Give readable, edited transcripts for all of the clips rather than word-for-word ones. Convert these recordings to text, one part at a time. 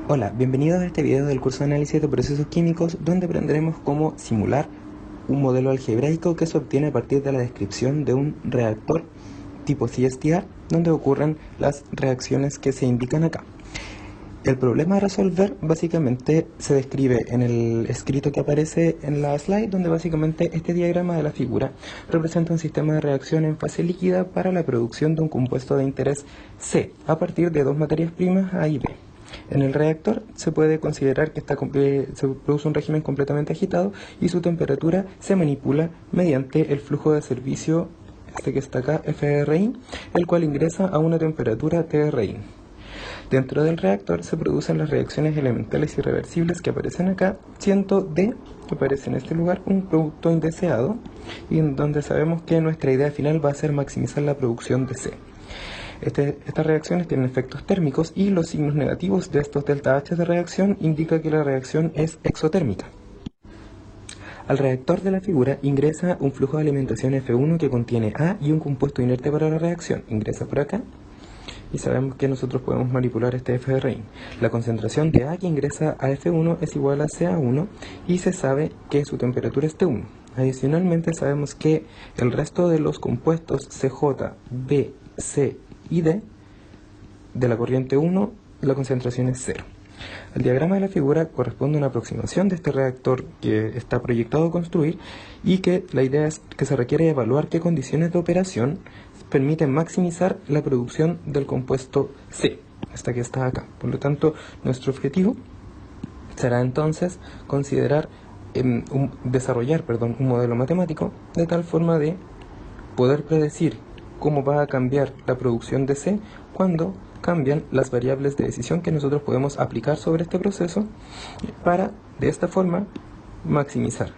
Hola, bienvenidos a este video del curso de análisis de procesos químicos, donde aprenderemos cómo simular un modelo algebraico que se obtiene a partir de la descripción de un reactor tipo CSTR, donde ocurren las reacciones que se indican acá. El problema a resolver básicamente se describe en el escrito que aparece en la slide, donde básicamente este diagrama de la figura representa un sistema de reacción en fase líquida para la producción de un compuesto de interés C a partir de dos materias primas A y B. En el reactor se puede considerar que se produce un régimen completamente agitado y su temperatura se manipula mediante el flujo de servicio, este que está acá, FRI, el cual ingresa a una temperatura TRI. Dentro del reactor se producen las reacciones elementales irreversibles que aparecen acá, siendo D, que aparece en este lugar, un producto indeseado, y en donde sabemos que nuestra idea final va a ser maximizar la producción de C. Estas reacciones tienen efectos térmicos y los signos negativos de estos delta H de reacción indican que la reacción es exotérmica. Al reactor de la figura ingresa un flujo de alimentación F1 que contiene A y un compuesto inerte para la reacción. Ingresa por acá y sabemos que nosotros podemos manipular este FRI. La concentración de A que ingresa a F1 es igual a CA1 y se sabe que su temperatura es T1. Adicionalmente sabemos que el resto de los compuestos CJ, B, C y D de la corriente 1, la concentración es 0. El diagrama de la figura corresponde a una aproximación de este reactor que está proyectado a construir y que la idea es que se requiere evaluar qué condiciones de operación permiten maximizar la producción del compuesto C, esta que está acá. Por lo tanto, nuestro objetivo será entonces desarrollar un modelo matemático de tal forma de poder predecir cómo va a cambiar la producción de C cuando cambian las variables de decisión que nosotros podemos aplicar sobre este proceso para, de esta forma, maximizar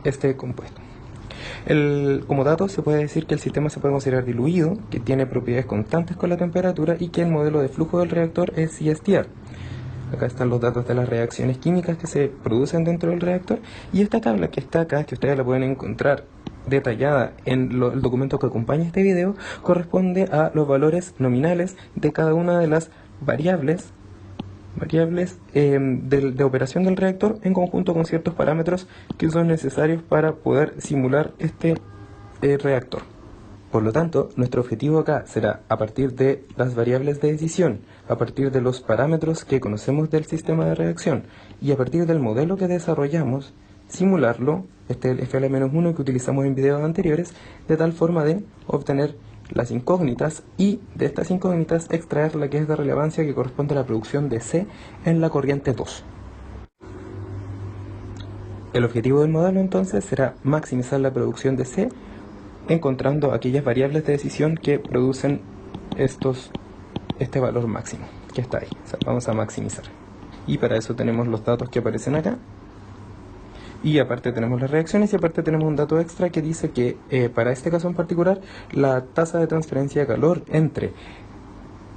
este compuesto. Como dato, se puede decir que el sistema se puede considerar diluido, que tiene propiedades constantes con la temperatura y que el modelo de flujo del reactor es CSTR. Acá están los datos de las reacciones químicas que se producen dentro del reactor, y esta tabla que está acá, que ustedes la pueden encontrar detallada en el documento que acompaña este video, corresponde a los valores nominales de cada una de las variables de operación del reactor en conjunto con ciertos parámetros que son necesarios para poder simular este reactor. Por lo tanto, nuestro objetivo acá será, a partir de las variables de decisión, a partir de los parámetros que conocemos del sistema de reacción y a partir del modelo que desarrollamos, simularlo, el FL-1 que utilizamos en videos anteriores, de tal forma de obtener las incógnitas y de estas incógnitas extraer la que es de relevancia, que corresponde a la producción de C en la corriente 2. El objetivo del modelo entonces será maximizar la producción de C encontrando aquellas variables de decisión que producen este valor máximo que está ahí. O sea, vamos a maximizar. Y para eso tenemos los datos que aparecen acá. Y aparte tenemos las reacciones y aparte tenemos un dato extra que dice que para este caso en particular la tasa de transferencia de calor entre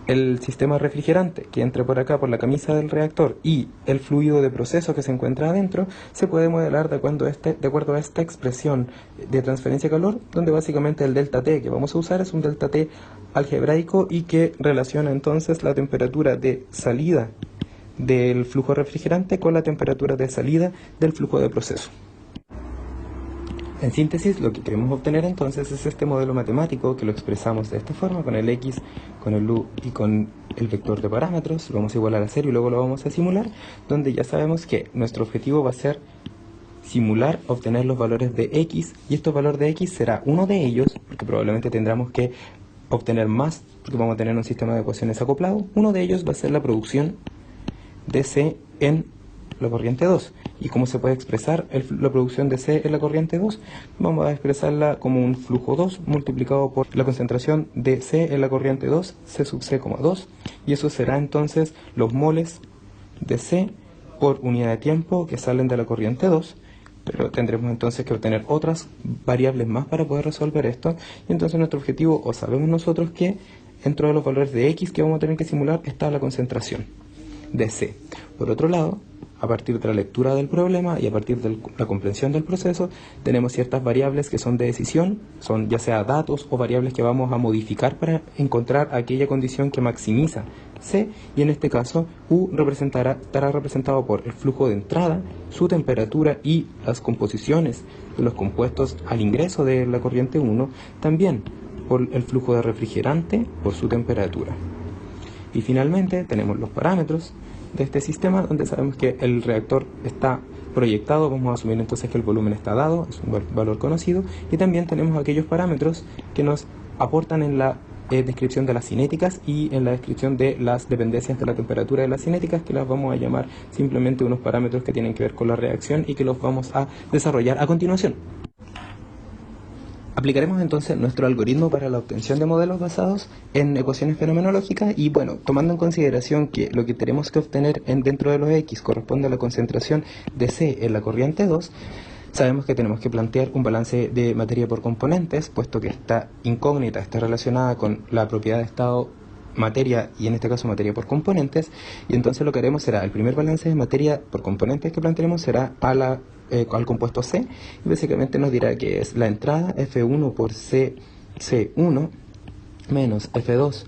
el sistema refrigerante que entra por acá por la camisa del reactor y el fluido de proceso que se encuentra adentro se puede modelar de acuerdo a esta expresión de transferencia de calor, donde básicamente el delta T que vamos a usar es un delta T algebraico y que relaciona entonces la temperatura de salida del flujo refrigerante con la temperatura de salida del flujo de proceso. En síntesis, lo que queremos obtener entonces es este modelo matemático que lo expresamos de esta forma, con el X, con el U y con el vector de parámetros. Lo vamos a igualar a 0 y luego lo vamos a simular, donde ya sabemos que nuestro objetivo va a ser simular, obtener los valores de X, y estos valores de X será uno de ellos, porque probablemente tendremos que obtener más, porque vamos a tener un sistema de ecuaciones acoplado. Uno de ellos va a ser la producción de C en la corriente 2. ¿Y cómo se puede expresar la producción de C en la corriente 2? Vamos a expresarla como un flujo 2 multiplicado por la concentración de C en la corriente 2, C sub C, 2, y eso será entonces los moles de C por unidad de tiempo que salen de la corriente 2, pero tendremos entonces que obtener otras variables más para poder resolver esto, y entonces nuestro objetivo, o sabemos nosotros que dentro de los valores de X que vamos a tener que simular está la concentración de C. Por otro lado, a partir de la lectura del problema y a partir de la comprensión del proceso, tenemos ciertas variables que son de decisión, son ya sea datos o variables que vamos a modificar para encontrar aquella condición que maximiza C, y en este caso U estará representado por el flujo de entrada, su temperatura y las composiciones de los compuestos al ingreso de la corriente 1, también por el flujo de refrigerante por su temperatura. Y finalmente tenemos los parámetros de este sistema, donde sabemos que el reactor está proyectado, vamos a asumir entonces que el volumen está dado, es un valor conocido, y también tenemos aquellos parámetros que nos aportan en la descripción de las cinéticas y en la descripción de las dependencias de la temperatura de las cinéticas, que las vamos a llamar simplemente unos parámetros que tienen que ver con la reacción y que los vamos a desarrollar a continuación. Aplicaremos entonces nuestro algoritmo para la obtención de modelos basados en ecuaciones fenomenológicas y bueno, tomando en consideración que lo que tenemos que obtener dentro de los X corresponde a la concentración de C en la corriente 2, sabemos que tenemos que plantear un balance de materia por componentes, puesto que esta incógnita está relacionada con la propiedad de estado materia y en este caso materia por componentes, y entonces lo que haremos será el primer balance de materia por componentes que plantearemos será al compuesto C, y básicamente nos dirá que es la entrada F1 por C1 menos F2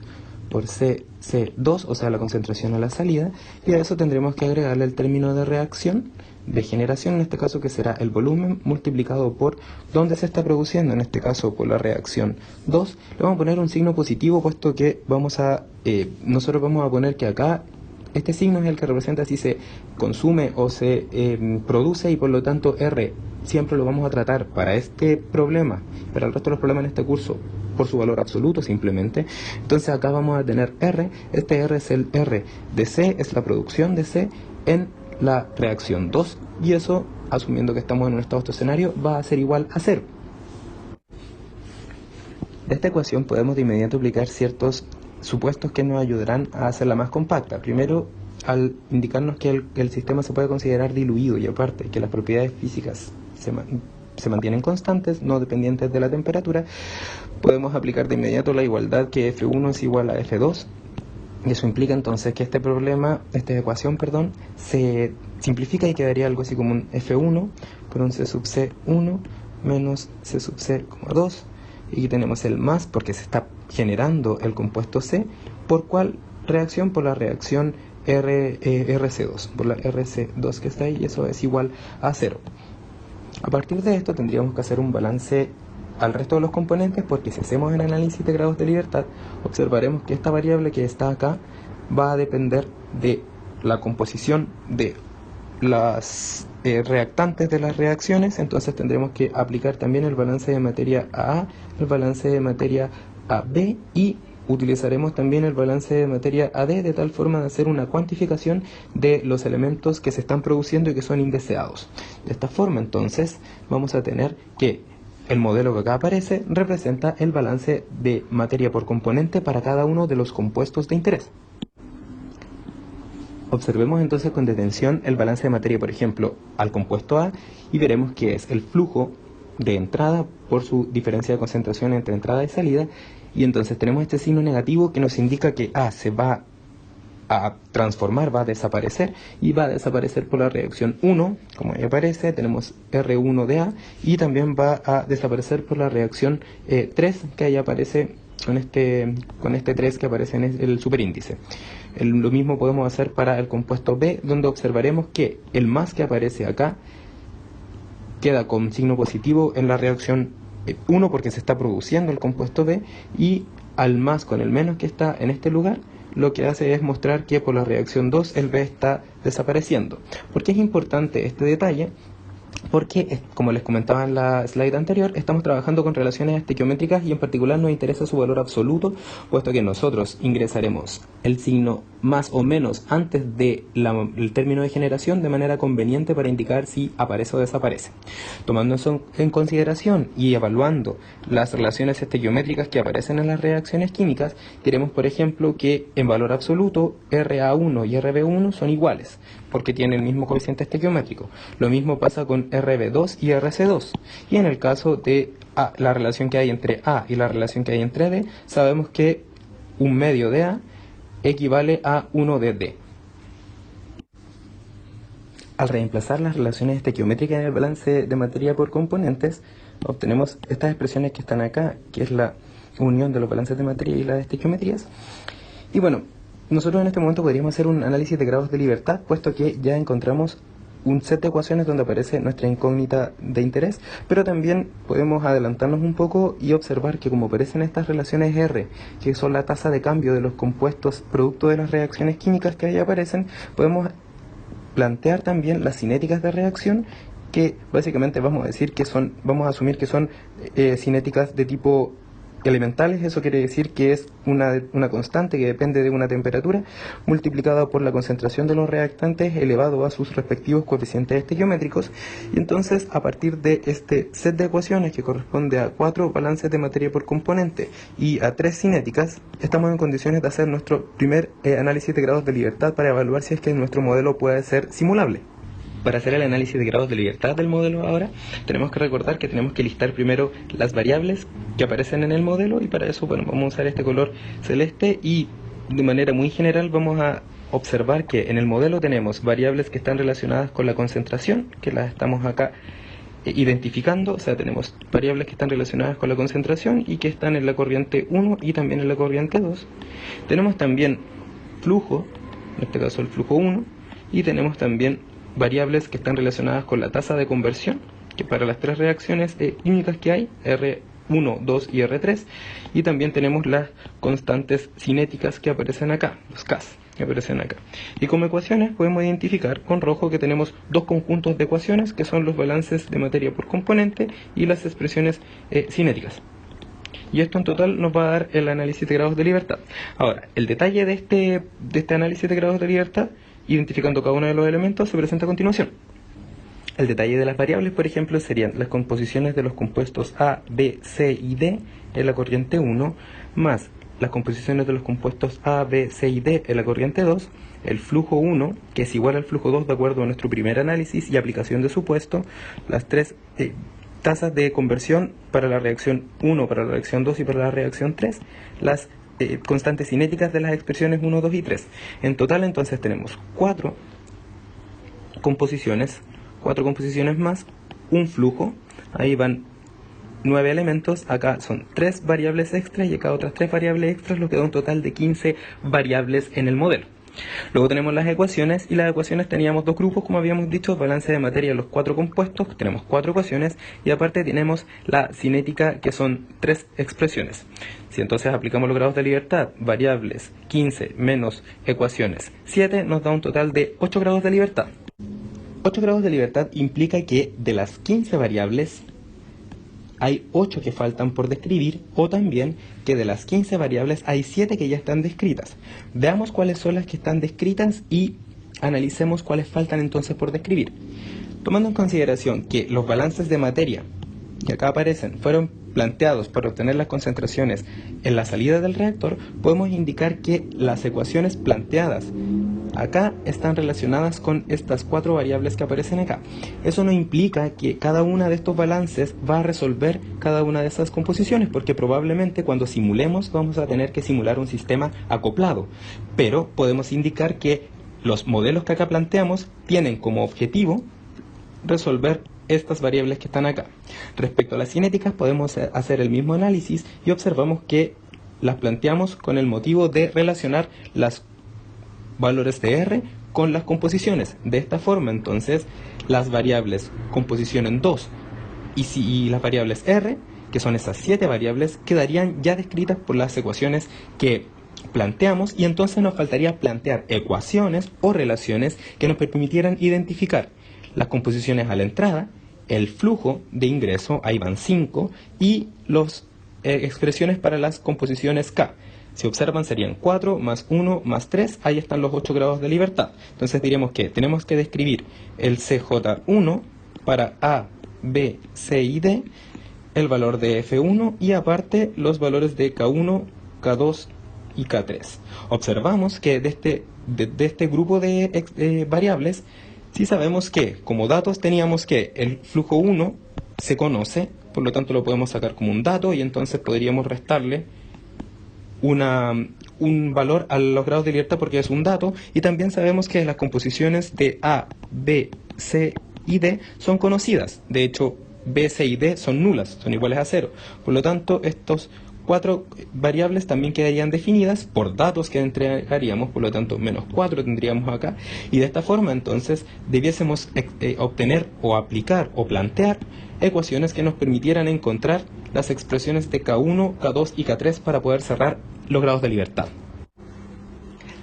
por C2, o sea la concentración a la salida, y a eso tendremos que agregarle el término de reacción de generación, en este caso que será el volumen multiplicado por donde se está produciendo, en este caso por la reacción 2. Le vamos a poner un signo positivo, puesto que nosotros vamos a poner que acá este signo es el que representa si se consume o se produce, y por lo tanto R siempre lo vamos a tratar para este problema, para el resto de los problemas en este curso, por su valor absoluto simplemente. Entonces acá vamos a tener R, este R es el R de C, es la producción de C en la reacción 2, y eso, asumiendo que estamos en un estado estacionario, va a ser igual a 0. De esta ecuación podemos de inmediato aplicar ciertos supuestos que nos ayudarán a hacerla más compacta. Primero, al indicarnos que el sistema se puede considerar diluido, y aparte que las propiedades físicas se mantienen constantes, no dependientes de la temperatura, podemos aplicar de inmediato la igualdad que F1 es igual a F2, y eso implica entonces que esta ecuación, se simplifica y quedaría algo así como un F1 por un C sub C1 menos C sub C,2, y aquí tenemos el más porque se está generando el compuesto C, ¿por cuál reacción? Por la reacción RC2, por la RC2 que está ahí, y eso es igual a 0. A partir de esto tendríamos que hacer un balance al resto de los componentes, porque si hacemos el análisis de grados de libertad, observaremos que esta variable que está acá va a depender de la composición de las reactantes de las reacciones. Entonces tendremos que aplicar también el balance de materia a el balance de materia a B, y utilizaremos también el balance de materia AD, de tal forma de hacer una cuantificación de los elementos que se están produciendo y que son indeseados. De esta forma entonces vamos a tener que el modelo que acá aparece representa el balance de materia por componente para cada uno de los compuestos de interés. Observemos entonces con detención el balance de materia, por ejemplo, al compuesto A, y veremos que es el flujo de entrada por su diferencia de concentración entre entrada y salida, y entonces tenemos este signo negativo que nos indica que A se va a transformar, va a desaparecer, y va a desaparecer por la reacción 1, como ahí aparece, tenemos R1 de A, y también va a desaparecer por la reacción 3, que ahí aparece con este 3 que aparece en el superíndice. Lo mismo podemos hacer para el compuesto B, donde observaremos que el más que aparece acá queda con signo positivo en la reacción 1 porque se está produciendo el compuesto B, y al más con el menos que está en este lugar, lo que hace es mostrar que por la reacción 2 el B está desapareciendo. ¿Por qué es importante este detalle? Porque, como les comentaba en la slide anterior, estamos trabajando con relaciones estequiométricas, y en particular nos interesa su valor absoluto, puesto que nosotros ingresaremos el signo más o menos antes del término de generación de manera conveniente para indicar si aparece o desaparece. Tomando eso en consideración y evaluando las relaciones estequiométricas que aparecen en las reacciones químicas, diremos, por ejemplo, que en valor absoluto RA1 y RB1 son iguales, porque tienen el mismo coeficiente estequiométrico. Lo mismo pasa con RB2 y RC2. Y en el caso de la relación que hay entre A y la relación que hay entre D, sabemos que un medio de A equivale a 1 de D. Al reemplazar las relaciones estequiométricas en el balance de materia por componentes, obtenemos estas expresiones que están acá, que es la unión de los balances de materia y las estequiometrías. Y bueno, nosotros en este momento podríamos hacer un análisis de grados de libertad, puesto que ya encontramos un set de ecuaciones donde aparece nuestra incógnita de interés, pero también podemos adelantarnos un poco y observar que como aparecen estas relaciones R, que son la tasa de cambio de los compuestos producto de las reacciones químicas que ahí aparecen, podemos plantear también las cinéticas de reacción, que básicamente vamos a asumir que son cinéticas de tipo elementales. Eso quiere decir que es una constante que depende de una temperatura multiplicada por la concentración de los reactantes elevado a sus respectivos coeficientes estequiométricos. Y entonces, a partir de este set de ecuaciones que corresponde a 4 balances de materia por componente y a 3 cinéticas, estamos en condiciones de hacer nuestro primer análisis de grados de libertad para evaluar si es que nuestro modelo puede ser simulable. Para hacer el análisis de grados de libertad del modelo ahora, tenemos que recordar que tenemos que listar primero las variables que aparecen en el modelo, y para eso, bueno, vamos a usar este color celeste, y de manera muy general vamos a observar que en el modelo tenemos variables que están relacionadas con la concentración, que las estamos acá identificando. O sea, tenemos variables que están relacionadas con la concentración y que están en la corriente 1 y también en la corriente 2. Tenemos también flujo, en este caso el flujo 1, y tenemos también variables que están relacionadas con la tasa de conversión, que para las 3 reacciones químicas que hay, R1, 2 y R3, y también tenemos las constantes cinéticas que aparecen acá, los Ks que aparecen acá. Y como ecuaciones podemos identificar con rojo que tenemos 2 conjuntos de ecuaciones, que son los balances de materia por componente y las expresiones cinéticas. Y esto en total nos va a dar el análisis de grados de libertad. Ahora, el detalle de este análisis de grados de libertad, identificando cada uno de los elementos, se presenta a continuación. El detalle de las variables, por ejemplo, serían las composiciones de los compuestos A, B, C y D en la corriente 1, más las composiciones de los compuestos A, B, C y D en la corriente 2, el flujo 1, que es igual al flujo 2 de acuerdo a nuestro primer análisis y aplicación de supuesto, las 3 tasas de conversión para la reacción 1, para la reacción 2 y para la reacción 3, las constantes cinéticas de las expresiones 1, 2 y 3. En total entonces tenemos 4 composiciones más un flujo. Ahí van 9 elementos, acá son 3 variables extras y acá otras 3 variables extras, lo que da un total de 15 variables en el modelo. Luego tenemos las ecuaciones, y las ecuaciones teníamos 2 grupos, como habíamos dicho, balance de materia de los 4 compuestos, tenemos 4 ecuaciones, y aparte tenemos la cinética, que son 3 expresiones. Si entonces aplicamos los grados de libertad, variables 15 menos ecuaciones 7, nos da un total de 8 grados de libertad. 8 grados de libertad implica que de las 15 variables hay 8 que faltan por describir, o también que de las 15 variables hay 7 que ya están descritas. Veamos cuáles son las que están descritas y analicemos cuáles faltan entonces por describir. Tomando en consideración que los balances de materia que acá aparecen fueron planteados para obtener las concentraciones en la salida del reactor, podemos indicar que las ecuaciones planteadas acá están relacionadas con estas 4 variables que aparecen acá. Eso no implica que cada una de estos balances va a resolver cada una de esas composiciones, porque probablemente cuando simulemos vamos a tener que simular un sistema acoplado, pero podemos indicar que los modelos que acá planteamos tienen como objetivo resolver estas variables que están acá. Respecto a las cinéticas, podemos hacer el mismo análisis y observamos que las planteamos con el motivo de relacionar los valores de R con las composiciones. De esta forma, entonces, las variables composición en 2 y las variables R, que son esas 7 variables, quedarían ya descritas por las ecuaciones que planteamos, y entonces nos faltaría plantear ecuaciones o relaciones que nos permitieran identificar las composiciones a la entrada, el flujo de ingreso, ahí van 5, y las expresiones para las composiciones K. Si observan serían 4 más 1 más 3, ahí están los 8 grados de libertad. Entonces diremos que tenemos que describir el CJ1 para A, B, C y D, el valor de F1 y aparte los valores de K1, K2 y K3. Observamos que de este grupo de variables, sí sabemos que como datos teníamos que el flujo 1 se conoce, por lo tanto lo podemos sacar como un dato, y entonces podríamos restarle un valor a los grados de libertad porque es un dato, y también sabemos que las composiciones de A, B, C y D son conocidas. De hecho, B, C y D son nulas, son iguales a 0. Por lo tanto, estos 4 variables también quedarían definidas por datos que entregaríamos, por lo tanto menos 4 tendríamos acá, y de esta forma entonces debiésemos obtener o aplicar o plantear ecuaciones que nos permitieran encontrar las expresiones de K1, K2 y K3 para poder cerrar los grados de libertad.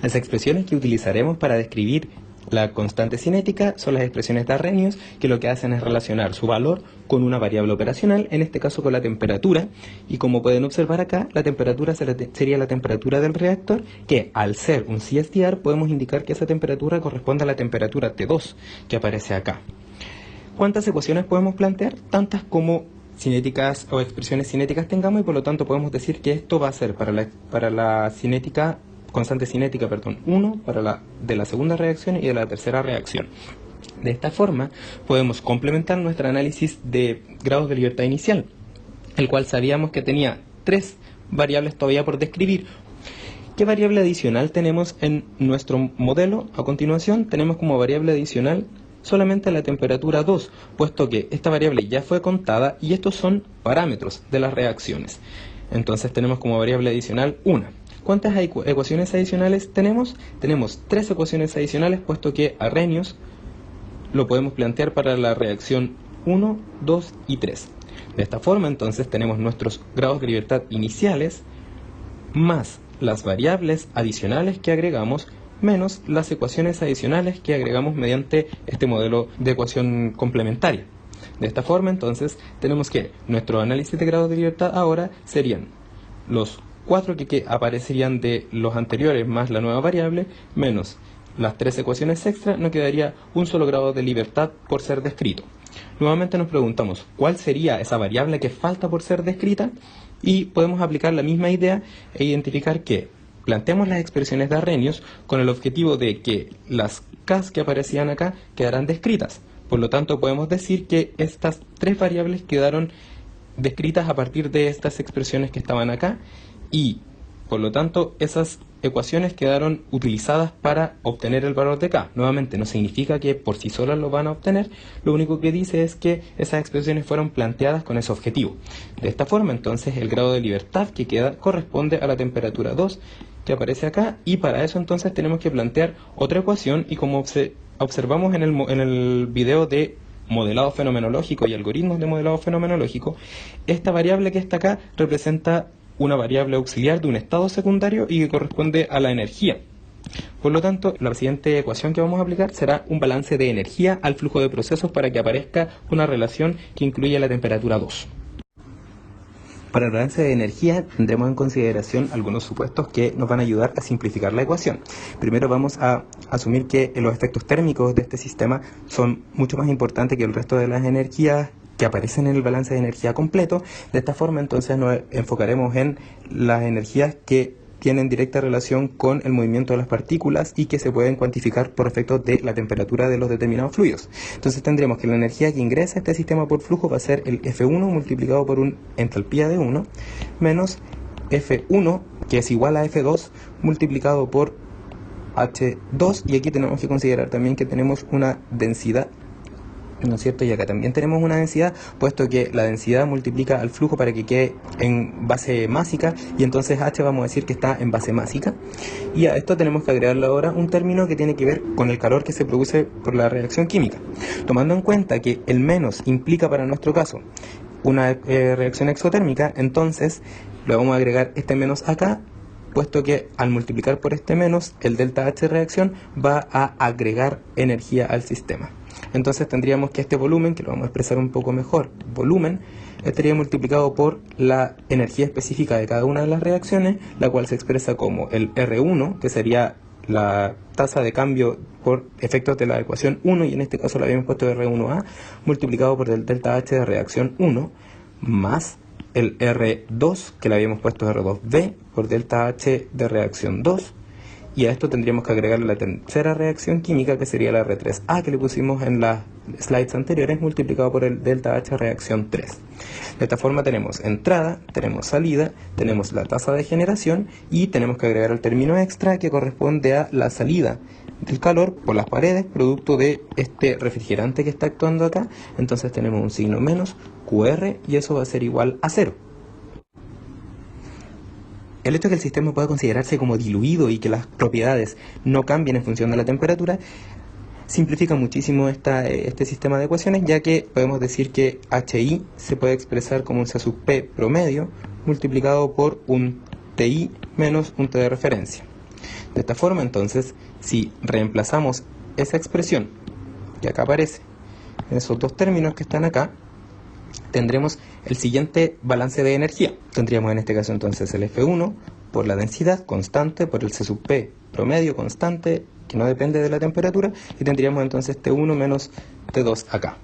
Las expresiones que utilizaremos para describir la constante cinética son las expresiones de Arrhenius, que lo que hacen es relacionar su valor con una variable operacional, en este caso con la temperatura, y como pueden observar acá, la temperatura sería la temperatura del reactor, que al ser un CSTR podemos indicar que esa temperatura corresponde a la temperatura T2 que aparece acá. ¿Cuántas ecuaciones podemos plantear? Tantas como cinéticas o expresiones cinéticas tengamos, y por lo tanto podemos decir que esto va a ser para la cinética, constante cinética, 1 de la segunda reacción y de la tercera reacción. De esta forma podemos complementar nuestro análisis de grados de libertad inicial, el cual sabíamos que tenía 3 variables todavía por describir. ¿Qué variable adicional tenemos en nuestro modelo? A continuación tenemos como variable adicional solamente la temperatura 2, puesto que esta variable ya fue contada y estos son parámetros de las reacciones. Entonces tenemos como variable adicional 1. ¿Cuántas ecuaciones adicionales tenemos? Tenemos 3 ecuaciones adicionales, puesto que Arrhenius lo podemos plantear para la reacción 1, 2 y 3. De esta forma entonces tenemos nuestros grados de libertad iniciales más las variables adicionales que agregamos menos las ecuaciones adicionales que agregamos mediante este modelo de ecuación complementaria. De esta forma entonces tenemos que nuestro análisis de grados de libertad ahora serían los 4 que aparecerían de los anteriores más la nueva variable menos las 3 ecuaciones extra, nos quedaría un solo grado de libertad por ser descrito. Nuevamente nos preguntamos cuál sería esa variable que falta por ser descrita, y podemos aplicar la misma idea e identificar que planteamos las expresiones de Arrhenius con el objetivo de que las K que aparecían acá quedaran descritas. Por lo tanto podemos decir que estas 3 variables quedaron descritas a partir de estas expresiones que estaban acá, y por lo tanto esas ecuaciones quedaron utilizadas para obtener el valor de K. Nuevamente no significa que por sí solas lo van a obtener, lo único que dice es que esas expresiones fueron planteadas con ese objetivo. De esta forma entonces el grado de libertad que queda corresponde a la temperatura 2 que aparece acá, y para eso entonces tenemos que plantear otra ecuación, y como observamos en el video de modelado fenomenológico y algoritmos de modelado fenomenológico, esta variable que está acá representa una variable auxiliar de un estado secundario y que corresponde a la energía. Por lo tanto, la siguiente ecuación que vamos a aplicar será un balance de energía al flujo de procesos para que aparezca una relación que incluya la temperatura 2. Para el balance de energía tendremos en consideración algunos supuestos que nos van a ayudar a simplificar la ecuación. Primero vamos a asumir que los efectos térmicos de este sistema son mucho más importantes que el resto de las energías que aparecen en el balance de energía completo. De esta forma entonces nos enfocaremos en las energías que tienen directa relación con el movimiento de las partículas y que se pueden cuantificar por efectos de la temperatura de los determinados fluidos. Entonces tendremos que la energía que ingresa a este sistema por flujo va a ser el F1 multiplicado por un entalpía de 1 menos F1, que es igual a F2 multiplicado por H2, y aquí tenemos que considerar también que tenemos una densidad, ¿no es cierto? Y acá también tenemos una densidad, puesto que la densidad multiplica al flujo para que quede en base másica, y entonces H vamos a decir que está en base másica. Y a esto tenemos que agregarle ahora un término que tiene que ver con el calor que se produce por la reacción química. Tomando en cuenta que el menos implica para nuestro caso una reacción exotérmica, entonces le vamos a agregar este menos acá, puesto que al multiplicar por este menos, el delta H de reacción va a agregar energía al sistema. Entonces tendríamos que este volumen, que lo vamos a expresar un poco mejor, volumen, estaría multiplicado por la energía específica de cada una de las reacciones, la cual se expresa como el R1, que sería la tasa de cambio por efectos de la ecuación 1, y en este caso la habíamos puesto R1A, multiplicado por el delta H de reacción 1, más el R2, que le habíamos puesto R2B, por delta H de reacción 2, y a esto tendríamos que agregarle la tercera reacción química, que sería la R3A, que le pusimos en las slides anteriores, multiplicado por el delta H reacción 3. De esta forma tenemos entrada, tenemos salida, tenemos la tasa de generación, y tenemos que agregar el término extra que corresponde a la salida del calor por las paredes producto de este refrigerante que está actuando acá. Entonces tenemos un signo menos QR y eso va a ser igual a 0. El hecho de que el sistema pueda considerarse como diluido y que las propiedades no cambien en función de la temperatura simplifica muchísimo este sistema de ecuaciones, ya que podemos decir que HI se puede expresar como un C sub P promedio multiplicado por un TI menos un T de referencia. De esta forma, entonces, si reemplazamos esa expresión que acá aparece en esos dos términos que están acá, tendremos el siguiente balance de energía. Tendríamos en este caso entonces el F1 por la densidad constante, por el C sub P promedio constante, que no depende de la temperatura, y tendríamos entonces T1 menos T2 acá.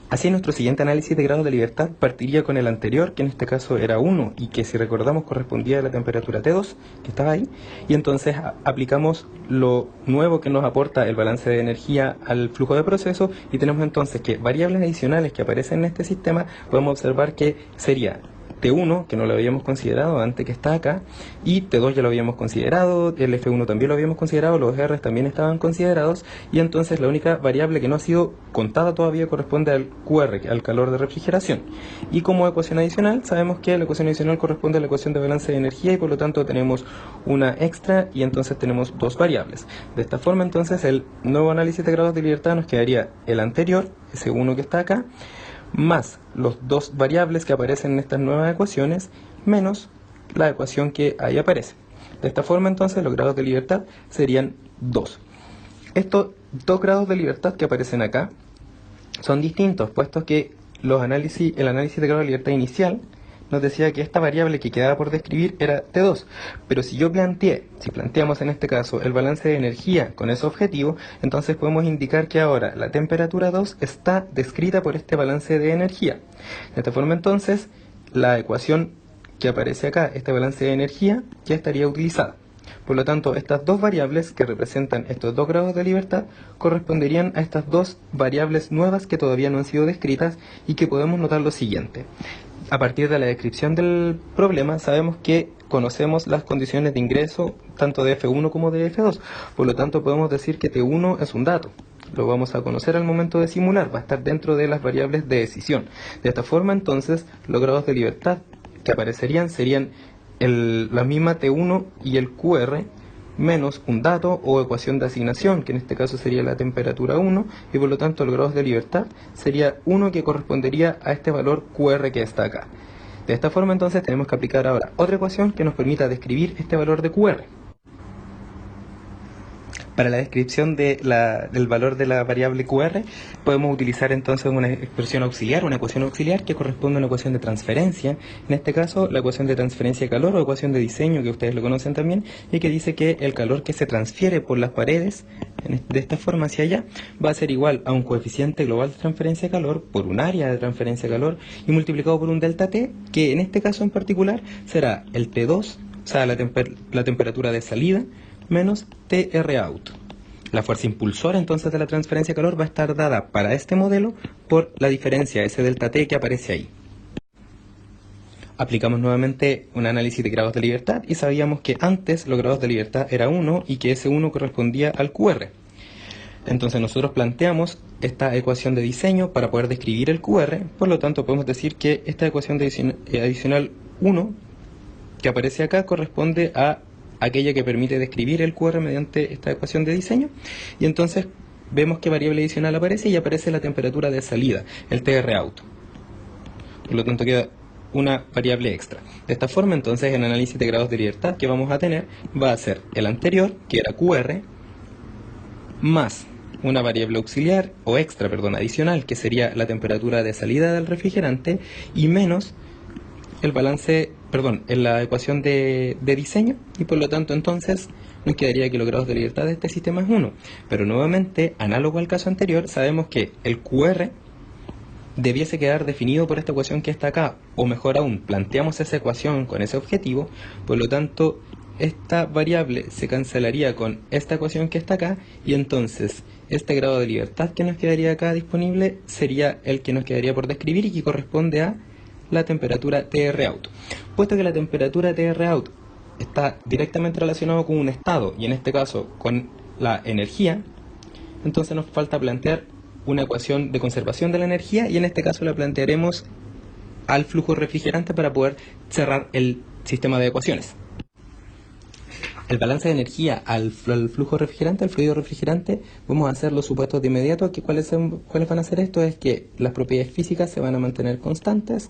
Así nuestro siguiente análisis de grados de libertad partiría con el anterior, que en este caso era 1 y que si recordamos correspondía a la temperatura T2, que estaba ahí, y entonces aplicamos lo nuevo que nos aporta el balance de energía al flujo de proceso y tenemos entonces que variables adicionales que aparecen en este sistema podemos observar que sería T1, que no lo habíamos considerado antes, que está acá, y T2 ya lo habíamos considerado, el F1 también lo habíamos considerado, los R's también estaban considerados, y entonces la única variable que no ha sido contada todavía corresponde al QR, al calor de refrigeración. Y como ecuación adicional, sabemos que la ecuación adicional corresponde a la ecuación de balance de energía, y por lo tanto tenemos una extra, y entonces tenemos dos variables. De esta forma, entonces, el nuevo análisis de grados de libertad nos quedaría el anterior, ese 1 que está acá, más los dos variables que aparecen en estas nuevas ecuaciones, menos la ecuación que ahí aparece. De esta forma, entonces, los grados de libertad serían 2. Estos dos grados de libertad que aparecen acá son distintos, puesto que el análisis de grado de libertad inicial nos decía que esta variable que quedaba por describir era T2, pero si planteamos en este caso el balance de energía con ese objetivo, entonces podemos indicar que ahora la temperatura 2 está descrita por este balance de energía. De esta forma, entonces, la ecuación que aparece acá, este balance de energía, ya estaría utilizada. Por lo tanto, estas dos variables que representan estos dos grados de libertad corresponderían a estas dos variables nuevas que todavía no han sido descritas y que podemos notar lo siguiente. A partir de la descripción del problema, sabemos que conocemos las condiciones de ingreso tanto de F1 como de F2. Por lo tanto, podemos decir que T1 es un dato. Lo vamos a conocer al momento de simular, va a estar dentro de las variables de decisión. De esta forma, entonces, los grados de libertad que aparecerían serían la misma T1 y el QR menos un dato o ecuación de asignación, que en este caso sería la temperatura 1, y por lo tanto los grados de libertad sería 1 que correspondería a este valor QR que está acá. De esta forma, entonces, tenemos que aplicar ahora otra ecuación que nos permita describir este valor de QR. Para la descripción del valor de la variable QR, podemos utilizar entonces una expresión auxiliar, una ecuación auxiliar que corresponde a una ecuación de transferencia. En este caso, la ecuación de transferencia de calor o ecuación de diseño, que ustedes lo conocen también, y que dice que el calor que se transfiere por las paredes, de esta forma hacia allá, va a ser igual a un coeficiente global de transferencia de calor por un área de transferencia de calor y multiplicado por un delta T, que en este caso en particular será el T2, o sea, la temperatura de salida, menos TR out. La fuerza impulsora entonces de la transferencia de calor va a estar dada para este modelo por la diferencia, ese delta T que aparece ahí. Aplicamos nuevamente un análisis de grados de libertad y sabíamos que antes los grados de libertad era 1 y que ese 1 correspondía al QR. Entonces nosotros planteamos esta ecuación de diseño para poder describir el QR, por lo tanto podemos decir que esta ecuación de adicional 1 que aparece acá corresponde a aquella que permite describir el QR mediante esta ecuación de diseño, y entonces vemos que variable adicional aparece y aparece la temperatura de salida, el TR out. Por lo tanto queda una variable extra. De esta forma, entonces, el análisis de grados de libertad que vamos a tener va a ser el anterior, que era QR, más una variable auxiliar, o extra, perdón, adicional, que sería la temperatura de salida del refrigerante, y menos el balance, en la ecuación de diseño, y por lo tanto entonces nos quedaría que los grados de libertad de este sistema es 1. Pero nuevamente, análogo al caso anterior, sabemos que el QR debiese quedar definido por esta ecuación que está acá, o mejor aún, planteamos esa ecuación con ese objetivo, por lo tanto esta variable se cancelaría con esta ecuación que está acá, y entonces este grado de libertad que nos quedaría acá disponible sería el que nos quedaría por describir y que corresponde a la temperatura TR out. Puesto que la temperatura TR out está directamente relacionado con un estado, y en este caso con la energía, entonces nos falta plantear una ecuación de conservación de la energía, y en este caso la plantearemos al flujo refrigerante para poder cerrar el sistema de ecuaciones. El balance de energía al flujo refrigerante, al fluido refrigerante, vamos a hacer los supuestos de inmediato. ¿Cuáles van a ser estos? Es que las propiedades físicas se van a mantener constantes.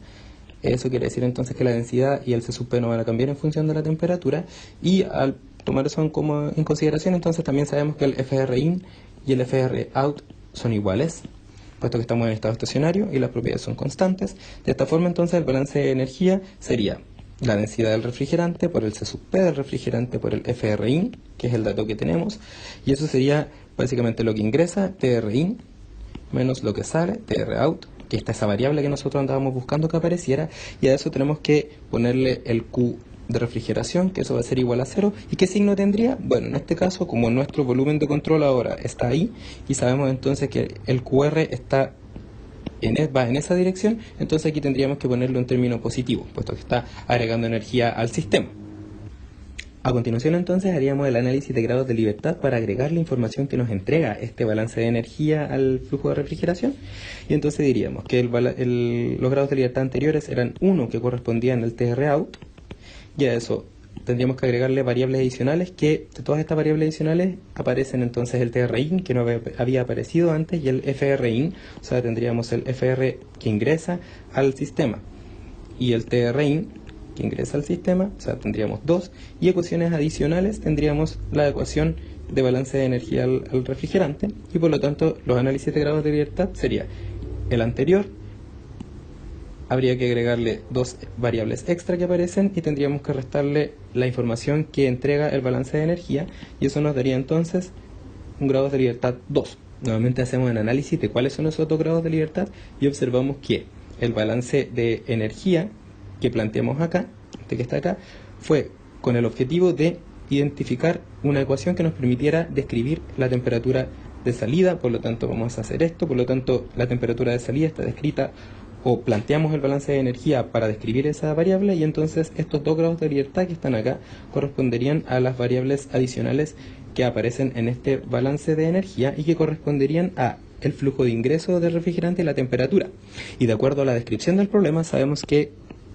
Eso quiere decir entonces que la densidad y el C sub P no van a cambiar en función de la temperatura, y al tomar eso en consideración, entonces también sabemos que el FR-in y el FR-out son iguales, puesto que estamos en estado estacionario y las propiedades son constantes. De esta forma entonces el balance de energía sería la densidad del refrigerante por el C sub P del refrigerante por el FR-in, que es el dato que tenemos, y eso sería básicamente lo que ingresa, TR-in, menos lo que sale, TR-out, que está esa variable que nosotros andábamos buscando que apareciera, y a eso tenemos que ponerle el Q de refrigeración, que eso va a ser igual a 0. ¿Y qué signo tendría? Bueno, en este caso, como nuestro volumen de control ahora está ahí, y sabemos entonces que el QR va en esa dirección, entonces aquí tendríamos que ponerlo en término positivo, puesto que está agregando energía al sistema. A continuación entonces haríamos el análisis de grados de libertad para agregar la información que nos entrega este balance de energía al flujo de refrigeración, y entonces diríamos que los grados de libertad anteriores eran 1, que correspondían al TR-out, y a eso tendríamos que agregarle variables adicionales, que de todas estas variables adicionales aparecen entonces el TR-in, que no había aparecido antes, y el FR-in, o sea, tendríamos el FR que ingresa al sistema y el TR-in que ingresa al sistema, o sea, tendríamos 2, y ecuaciones adicionales tendríamos la ecuación de balance de energía al refrigerante, y por lo tanto los análisis de grados de libertad sería el anterior. Habría que agregarle 2 variables extra que aparecen, y tendríamos que restarle la información que entrega el balance de energía, y eso nos daría entonces un grado de libertad 2. Nuevamente hacemos un análisis de cuáles son esos 2 grados de libertad, y observamos que el balance de energía que planteamos acá, este que está acá, fue con el objetivo de identificar una ecuación que nos permitiera describir la temperatura de salida. Por lo tanto vamos a hacer esto, por lo tanto la temperatura de salida está descrita, o planteamos el balance de energía para describir esa variable, y entonces estos 2 grados de libertad que están acá corresponderían a las variables adicionales que aparecen en este balance de energía, y que corresponderían a el flujo de ingreso del refrigerante y la temperatura. Y de acuerdo a la descripción del problema sabemos que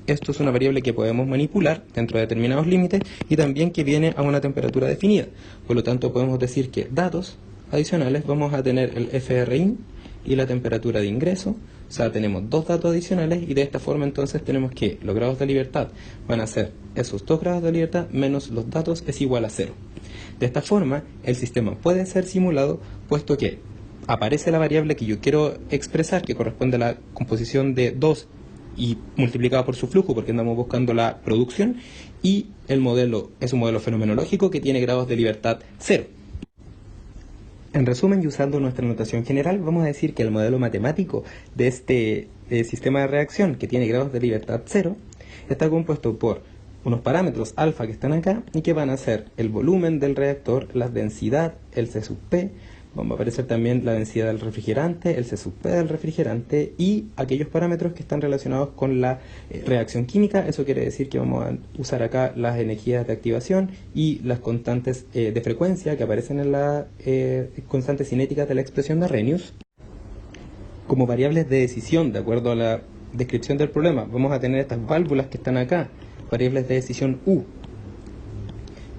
esto es una variable que podemos manipular dentro de determinados límites, y también que viene a una temperatura definida. Por lo tanto podemos decir que datos adicionales vamos a tener el FR-in y la temperatura de ingreso. O sea, tenemos 2 datos adicionales, y de esta forma entonces tenemos que los grados de libertad van a ser esos 2 grados de libertad menos los datos es igual a 0. De esta forma el sistema puede ser simulado, puesto que aparece la variable que yo quiero expresar, que corresponde a la composición de 2 y multiplicado por su flujo, porque andamos buscando la producción, y el modelo es un modelo fenomenológico que tiene grados de libertad 0. En resumen, y usando nuestra notación general, vamos a decir que el modelo matemático de este sistema de reacción, que tiene grados de libertad 0, está compuesto por unos parámetros alfa que están acá, y que van a ser el volumen del reactor, la densidad, el C sub P, va a aparecer también la densidad del refrigerante, el C sub P del refrigerante, y aquellos parámetros que están relacionados con la reacción química. Eso quiere decir que vamos a usar acá las energías de activación y las constantes de frecuencia que aparecen en las constantes cinéticas de la expresión de Arrhenius. Como variables de decisión, de acuerdo a la descripción del problema, vamos a tener estas válvulas que están acá, variables de decisión U,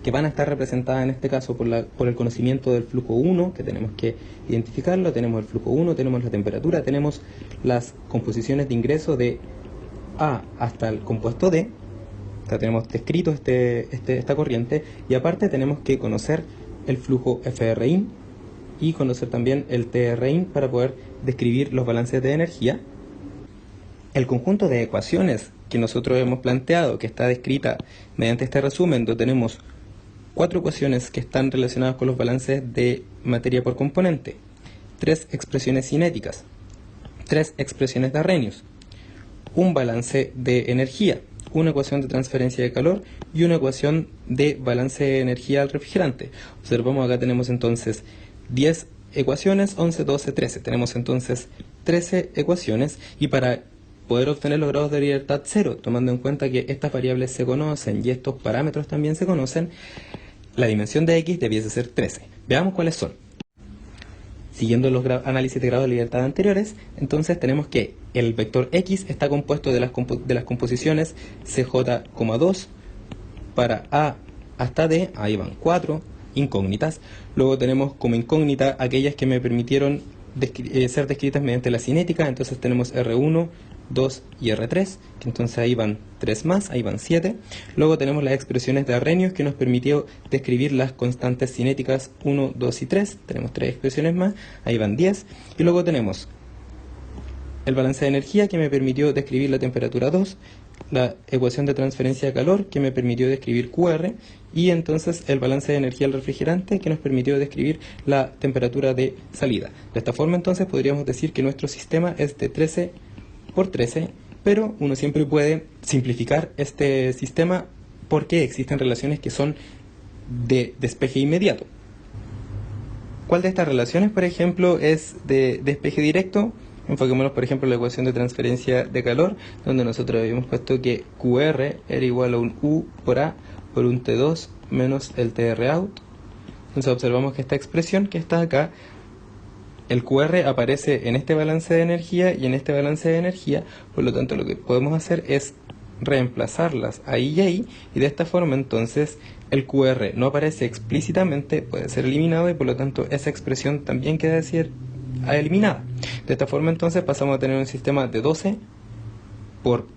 que van a estar representadas en este caso por el conocimiento del flujo 1, que tenemos que identificarlo. Tenemos el flujo 1, tenemos la temperatura, tenemos las composiciones de ingreso de A hasta el compuesto D. O sea, tenemos descrito esta corriente, y aparte tenemos que conocer el flujo FR-in y conocer también el TR-in para poder describir los balances de energía. El conjunto de ecuaciones que nosotros hemos planteado, que está descrita mediante este resumen, donde tenemos 4 ecuaciones que están relacionadas con los balances de materia por componente, 3 expresiones cinéticas, 3 expresiones de Arrhenius, un balance de energía, una ecuación de transferencia de calor y una ecuación de balance de energía al refrigerante. Observamos acá tenemos entonces 10 ecuaciones, 11, 12, 13. Tenemos entonces 13 ecuaciones, y para poder obtener los grados de libertad cero, tomando en cuenta que estas variables se conocen y estos parámetros también se conocen, la dimensión de x debiese ser 13. Veamos cuáles son. Siguiendo los análisis de grados de libertad anteriores, entonces tenemos que el vector x está compuesto de las composiciones cj,2 para a hasta d, ahí van 4 incógnitas. Luego tenemos como incógnita aquellas que me permitieron ser descritas mediante la cinética, entonces tenemos R1, 2 y R3, que entonces ahí van 3 más, ahí van 7. Luego tenemos las expresiones de Arrhenius, que nos permitió describir las constantes cinéticas 1, 2 y 3, tenemos 3 expresiones más, ahí van 10. Y luego tenemos el balance de energía, que me permitió describir la temperatura 2, la ecuación de transferencia de calor, que me permitió describir QR, y entonces el balance de energía del refrigerante, que nos permitió describir la temperatura de salida. De esta forma entonces podríamos decir que nuestro sistema es de 13 por 13, pero uno siempre puede simplificar este sistema porque existen relaciones que son de despeje inmediato. ¿Cuál de estas relaciones, por ejemplo, es de despeje directo? Enfoquémonos, por ejemplo, en la ecuación de transferencia de calor, donde nosotros habíamos puesto que QR era igual a un U por A por un T2 menos el TR out. Entonces observamos que esta expresión que está acá, el QR aparece en este balance de energía y en este balance de energía, por lo tanto lo que podemos hacer es reemplazarlas ahí y ahí, y de esta forma entonces el QR no aparece explícitamente, puede ser eliminado y por lo tanto esa expresión también queda eliminada. De esta forma entonces pasamos a tener un sistema de 12 por,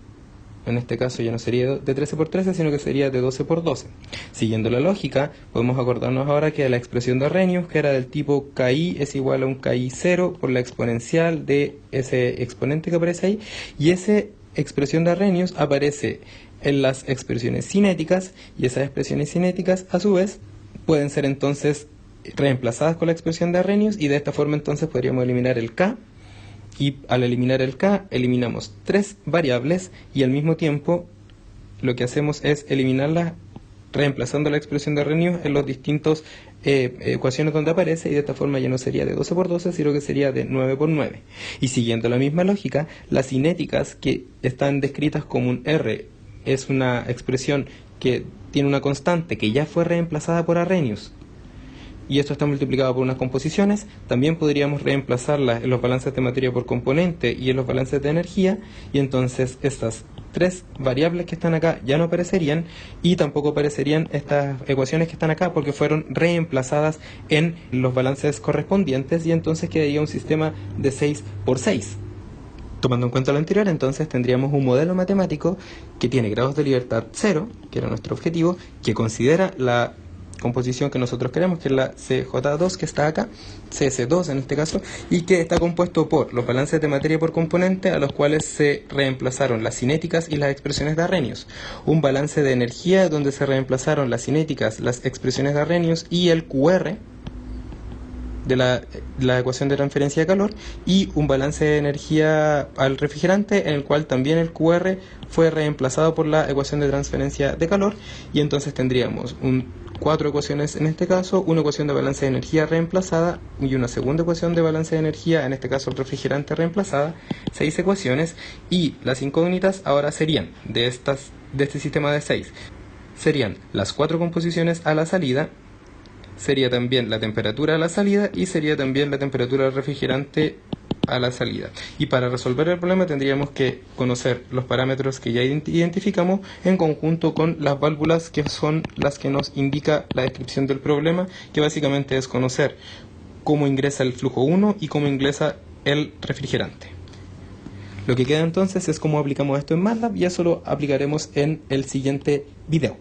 en este caso ya no sería de 13 por 13, sino que sería de 12 por 12. Siguiendo la lógica, podemos acordarnos ahora que la expresión de Arrhenius, que era del tipo KI es igual a un KI0 por la exponencial de ese exponente que aparece ahí, y esa expresión de Arrhenius aparece en las expresiones cinéticas, y esas expresiones cinéticas a su vez pueden ser entonces reemplazadas con la expresión de Arrhenius, y de esta forma entonces podríamos eliminar el K, y al eliminar el K eliminamos 3 variables y al mismo tiempo lo que hacemos es eliminarlas reemplazando la expresión de Arrhenius en los distintos ecuaciones donde aparece, y de esta forma ya no sería de 12 por 12, sino que sería de 9 por 9. Y siguiendo la misma lógica, las cinéticas que están descritas como un R es una expresión que tiene una constante que ya fue reemplazada por Arrhenius, y esto está multiplicado por unas composiciones. También podríamos reemplazarlas en los balances de materia por componente y en los balances de energía, y entonces estas 3 variables que están acá ya no aparecerían, y tampoco aparecerían estas ecuaciones que están acá porque fueron reemplazadas en los balances correspondientes, y entonces quedaría un sistema de 6 por 6. Tomando en cuenta lo anterior, entonces tendríamos un modelo matemático que tiene grados de libertad 0, que era nuestro objetivo, que considera la composición que nosotros queremos, que es la CJ2, que está acá, CS2 en este caso, y que está compuesto por los balances de materia por componente, a los cuales se reemplazaron las cinéticas y las expresiones de Arrhenius, un balance de energía donde se reemplazaron las cinéticas, las expresiones de Arrhenius y el QR de la ecuación de transferencia de calor, y un balance de energía al refrigerante en el cual también el QR fue reemplazado por la ecuación de transferencia de calor, y entonces tendríamos 4 ecuaciones en este caso, una ecuación de balance de energía reemplazada y una segunda ecuación de balance de energía, en este caso el refrigerante reemplazada, 6 ecuaciones, y las incógnitas ahora serían de este sistema de 6, serían las 4 composiciones a la salida, sería también la temperatura a la salida y sería también la temperatura del refrigerante a la salida. Y para resolver el problema tendríamos que conocer los parámetros que ya identificamos en conjunto con las válvulas, que son las que nos indica la descripción del problema, que básicamente es conocer cómo ingresa el flujo 1 y cómo ingresa el refrigerante. Lo que queda entonces es cómo aplicamos esto en MATLAB, y eso lo aplicaremos en el siguiente video.